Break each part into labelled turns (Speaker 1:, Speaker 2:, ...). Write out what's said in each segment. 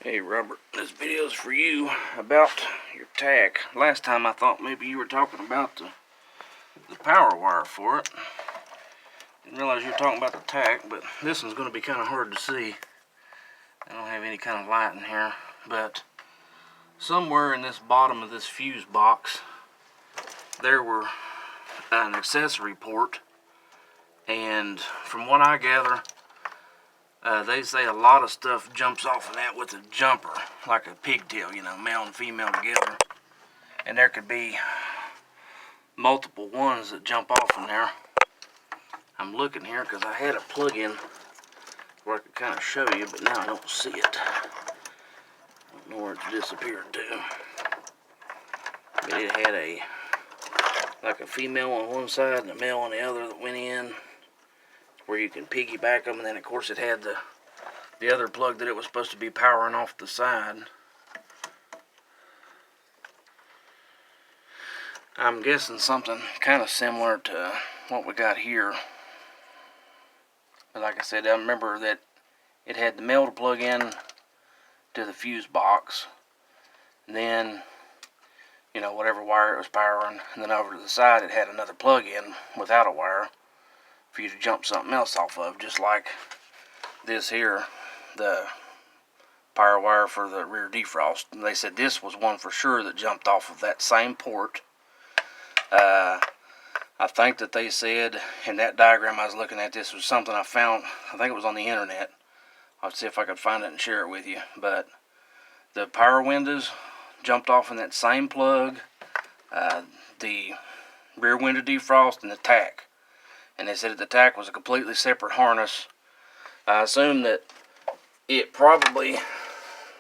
Speaker 1: Hey Robert, this video is for you about your tack. Last time I thought maybe you were talking about the power wire for it. Didn't realize you were talking about the tack, but this one's going to be kind of hard to see. I don't have any kind of light in here, but somewhere in this bottom of this fuse box there were an accessory port, and from what I gather, they say a lot of stuff jumps off of that with a jumper, like a pigtail, you know, male and female together. And there could be multiple ones that jump off in there. I'm looking here because I had a plug-in where I could kind of show you, but now I don't see it. I don't know where it's disappeared to. But it had like a female on one side and a male on the other that went in, where you can piggyback them, and then of course it had the other plug that it was supposed to be powering off the side. I'm guessing something kind of similar to what we got here. But like I said, I remember that it had the male to plug in to the fuse box, and then, you know, whatever wire it was powering, and then over to the side it had another plug-in without a wire for you to jump something else off of, just like this here, the power wire for the rear defrost. And they said this was one for sure that jumped off of that same port. I think that they said in that diagram I was looking at, this was something I found, I think it was on the internet. I'll see if I could find it and share it with you. But the power windows jumped off in that same plug, the rear window defrost, and the tack. And they said that the tack was a completely separate harness. I assume that it probably,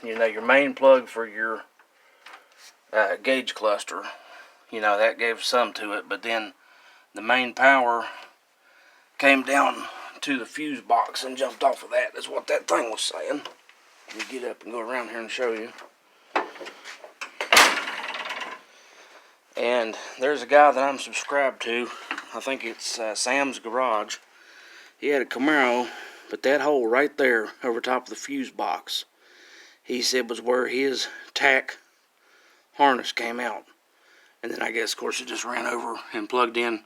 Speaker 1: you know, your main plug for your gauge cluster, you know, that gave some to it, but then the main power came down to the fuse box and jumped off of that, is what that thing was saying. Let me get up and go around here and show you. And there's a guy that I'm subscribed to. I think it's Sam's Garage. He had a Camaro, but that hole right there over top of the fuse box, he said was where his tack harness came out. And then I guess, of course, it just ran over and plugged in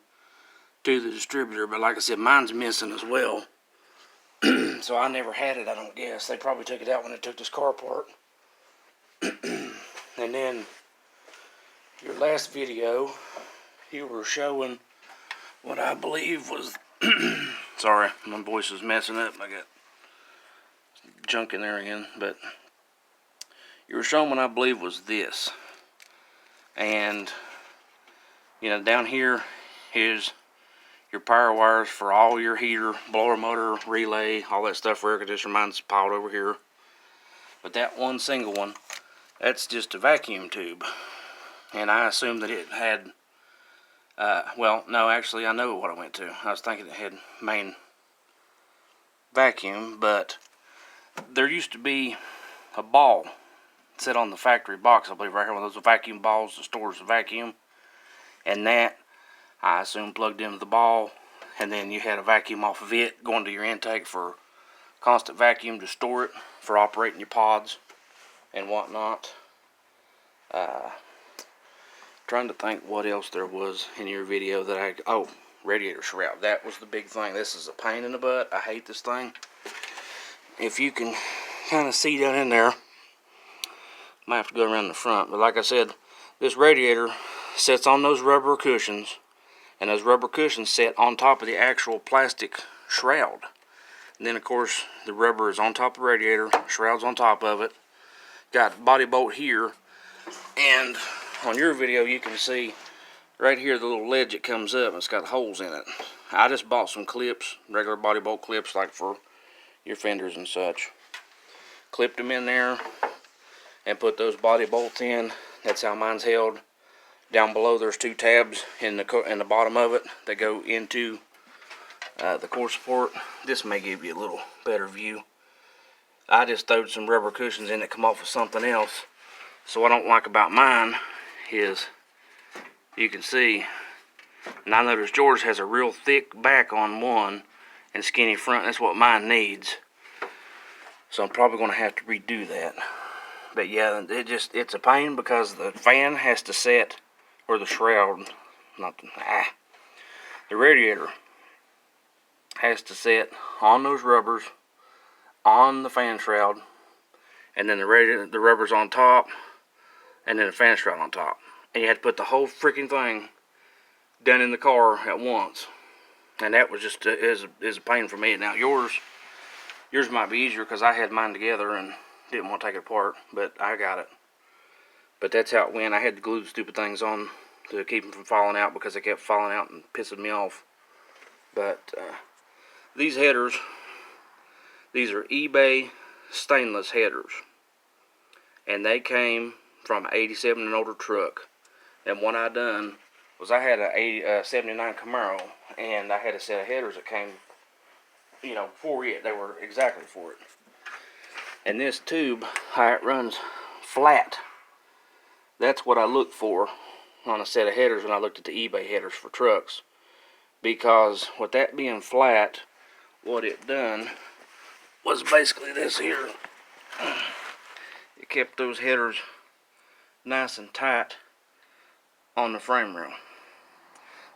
Speaker 1: to the distributor. But like I said, mine's missing as well. So I never had it, I don't guess. They probably took it out when they took this car apart. And then your last video, you were showing what I believe was sorry, my voice is messing up. I got junk in there again. But you were showing what I believe was this. And, you know, down here is your power wires for all your heater, blower motor, relay, all that stuff for air conditioner. Mine's piled over here. But that one single one, that's just a vacuum tube. And I assumed that it had, well, no, actually, I know what I went to. I was thinking it had main vacuum, but there used to be a ball set on the factory box, I believe, right here, one of those vacuum balls that stores the vacuum. And that, I assume, plugged into the ball, and then you had a vacuum off of it going to your intake for constant vacuum to store it for operating your pods and whatnot. Trying to think what else there was in your video that oh, radiator shroud. That was the big thing. This is a pain in the butt. I hate this thing. If you can kind of see down in there, might have to go around the front, but like I said, this radiator sits on those rubber cushions, and those rubber cushions sit on top of the actual plastic shroud. And then of course the rubber is on top of the radiator, shroud's on top of it. Got body bolt here, and on your video you can see right here the little ledge that comes up, and it's got holes in it. I just bought some clips, regular body bolt clips, like for your fenders and such. Clipped them in there and put those body bolts in. That's how mine's held. Down below there's two tabs in the bottom of it that go into the core support. This may give you a little better view. I just throwed some rubber cushions in that come off of something else. So what I don't like about mine is, you can see, and I noticed yours has a real thick back on one and skinny front. That's what mine needs. So I'm probably going to have to redo that. But yeah, it's a pain because the fan has to set, or the shroud, the radiator has to set on those rubbers, on the fan shroud, and then the rubber's on top, and then the fan shroud on top. And you had to put the whole freaking thing done in the car at once. And that was just is a pain for me. Now yours might be easier because I had mine together and didn't want to take it apart, but I got it. But that's how it went. I had to glue the stupid things on to keep them from falling out because they kept falling out and pissing me off. But these headers, these are eBay stainless headers, and they came from an 87 and older truck. And what I done was I had a 79 Camaro, and I had a set of headers that came, for it. They were exactly for it. And this tube, how it runs flat, that's what I looked for on a set of headers when I looked at the eBay headers for trucks. Because with that being flat, what it done was basically this here. It kept those headers nice and tight on the frame rail.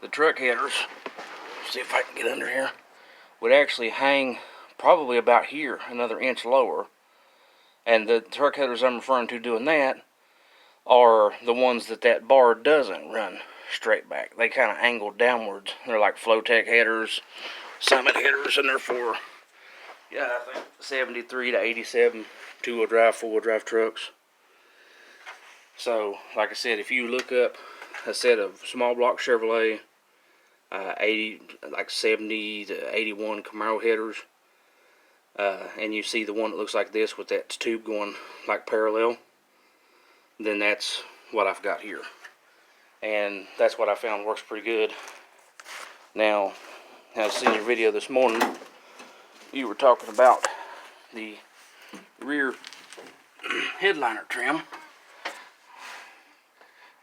Speaker 1: The truck headers, see if I can get under here, would actually hang probably about here, another inch lower. And the truck headers I'm referring to doing that are the ones that bar doesn't run straight back. They kind of angle downwards. They're like Flowtech headers, Summit headers, and they're for, I think 73 to 87 two-wheel drive, four-wheel drive trucks. So, like I said, if you look up a set of small block Chevrolet 70 to 81 Camaro headers, and you see the one that looks like this with that tube going like parallel, then that's what I've got here. And that's what I found works pretty good. Now, I seen your video this morning. You were talking about the rear headliner trim.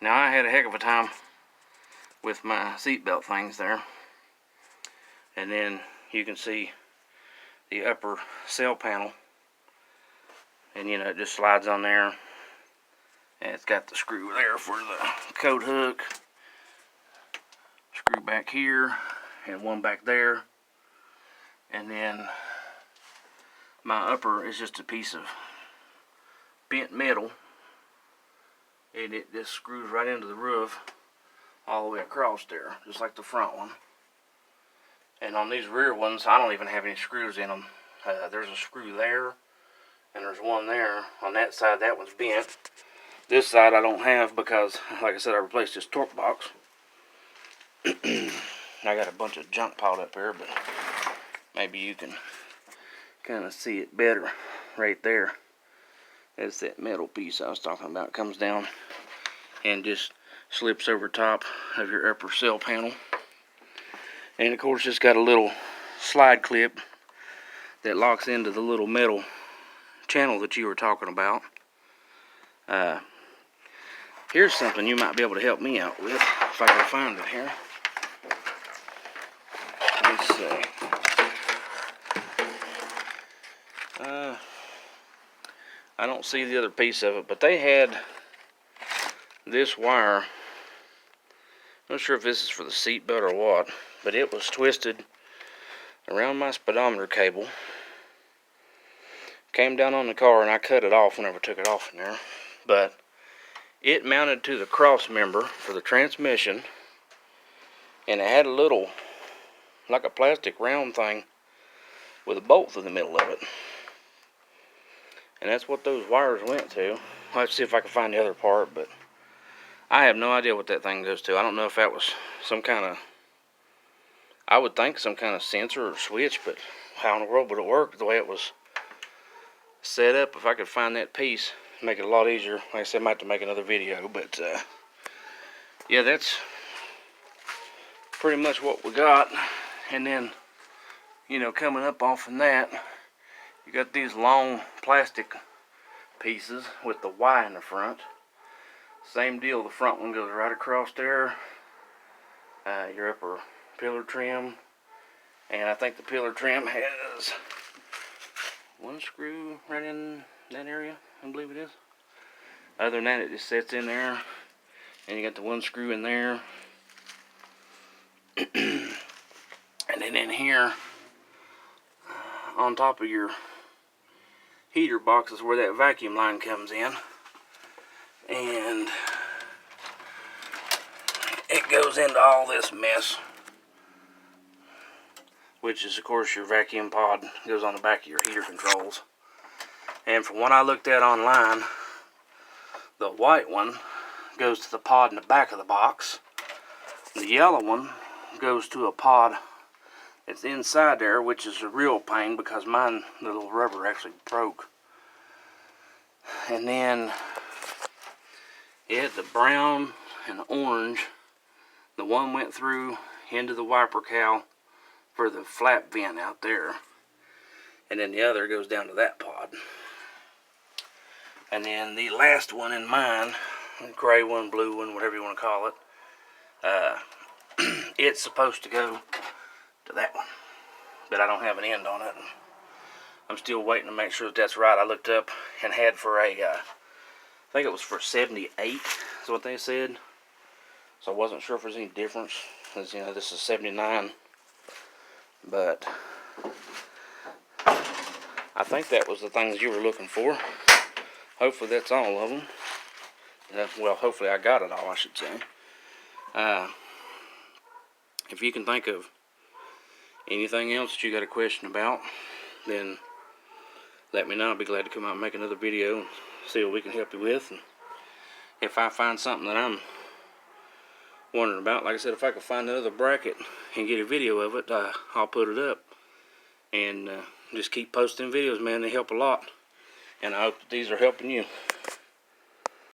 Speaker 1: Now, I had a heck of a time with my seatbelt things there. And then you can see the upper sail panel. And it just slides on there. And it's got the screw there for the coat hook. Screw back here. And one back there. And then my upper is just a piece of bent metal. And it just screws right into the roof all the way across there, just like the front one. And on these rear ones, I don't even have any screws in them. There's a screw there, and there's one there. On that side, that one's bent. This side I don't have because, like I said, I replaced this torque box. I got a bunch of junk piled up here, but maybe you can kind of see it better right there. That's that metal piece I was talking about. It comes down and just slips over top of your upper sail panel. And of course it's got a little slide clip that locks into the little metal channel that you were talking about. Here's something you might be able to help me out with if I can find it here. Let's see. I don't see the other piece of it, but they had this wire. I'm not sure if this is for the seat belt or what, but it was twisted around my speedometer cable. Came down on the car, and I cut it off whenever I took it off in there. But it mounted to the cross member for the transmission, and it had a little, like a plastic round thing with a bolt through the middle of it. And that's what those wires went to. Let's see if I can find the other part, but I have no idea what that thing goes to. I don't know if that was some kind of, I would think some kind of sensor or switch, but how in the world would it work the way it was set up? If I could find that piece, make it a lot easier. Like I said, I might have to make another video, but yeah, that's pretty much what we got. And then, coming up off from that, you got these long plastic pieces with the Y in the front. Same deal, the front one goes right across there. Your upper pillar trim. And I think the pillar trim has one screw right in that area, I believe it is. Other than that, it just sits in there, and you got the one screw in there. And then in here, on top of your heater box is where that vacuum line comes in. And it goes into all this mess, which is of course your vacuum pod goes on the back of your heater controls. And from what I looked at online, the white one goes to the pod in the back of the box. The yellow one goes to a pod that's inside there, which is a real pain because mine, the little rubber actually broke. And then the brown and the orange, the one went through into the wiper cowl for the flap vent out there, and then the other goes down to that pod. And then the last one in mine, gray one, blue one, whatever you want to call it, it's supposed to go to that one, but I don't have an end on it. I'm still waiting to make sure that that's right. I looked up and had for a, I think it was for 78, is what they said. So I wasn't sure if there's any difference, because, you know, this is 79. But I think that was the things you were looking for. Hopefully that's all of them. Well, hopefully I got it all, I should say. If you can think of anything else that you got a question about, then let me know. I'll be glad to come out and make another video and see what we can help you with. And if I find something that I'm wondering about, like I said, if I could find another bracket and get a video of it, I'll put it up. And just keep posting videos, man. They help a lot. And I hope that these are helping you.